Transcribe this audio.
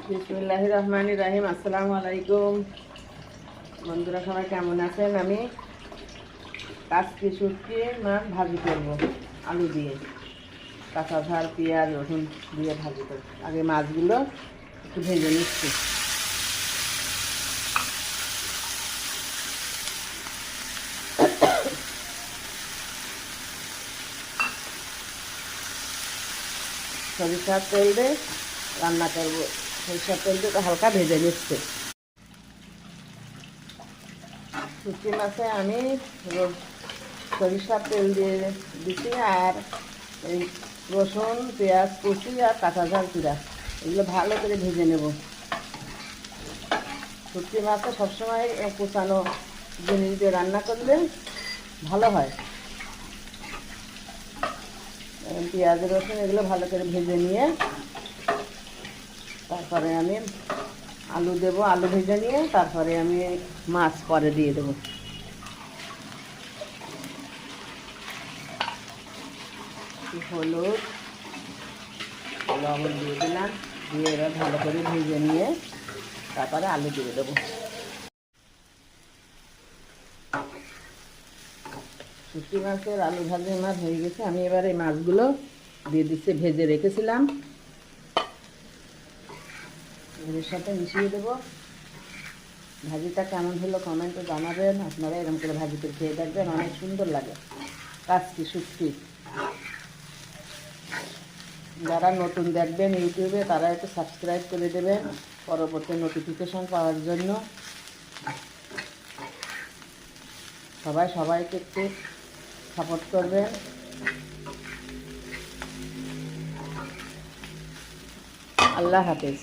বিসমিল্লাহির রহমানির রহিম। আসসালামু আলাইকুম বন্ধুরা, সবাই কেমন আছেন? আমি কাচকি শুটকি মাছ ভাজি করব আলু দিয়ে, কাঁচা ঝাল পেঁয়াজ রসুন দিয়ে ভাজি করব। আগে মাছগুলো একটু ভেজে নিচ্ছি। সরিষার তেল দিয়ে রান্না করবো। সরিষার তেল দিয়ে হালকা ভেজে নিচ্ছি। শুটকি মাছে আমি সরিষার তেল দিয়ে দিচ্ছি, আর এই রসুন পেঁয়াজ কুচি আর কাঁচা ঝাল চিরা এগুলো ভালো করে ভেজে নেব। শুটকি মাছে সবসময় কুচানো জিনিস দিয়ে রান্না করলে ভালো হয়। পেঁয়াজ রসুন এগুলো ভালো করে ভেজে নিয়ে তারপরে আমি আলু দেবো। আলু ভেজে নিয়ে তারপরে আমি মাছ পরে দিয়ে দেবো। হলুদ লবণ দিয়ে দিলাম, দিয়ে এবার ভালো করে ভেজে নিয়ে তারপরে আলু দিয়ে দেবো। শুটকি মাছের আলু ভাজি আমার হয়ে গেছে। আমি এবার এই মাছগুলো দিয়ে দিচ্ছি, ভেজে রেখেছিলাম, এর সাথে মিশিয়ে দেবো। ভাজিটা কেমন হলো কমেন্টে জানাবেন। আপনারা এরকম করে ভাজি করে খেয়ে দেখবেন, অনেক সুন্দর লাগে কাচকি শুটকি। যারা নতুন দেখবেন ইউটিউবে তারা একটু সাবস্ক্রাইব করে দেবেন পরবর্তী নোটিফিকেশন পাওয়ার জন্য। সবাই সবাইকে একটু সাপোর্ট করবেন। আল্লাহ হাফেজ।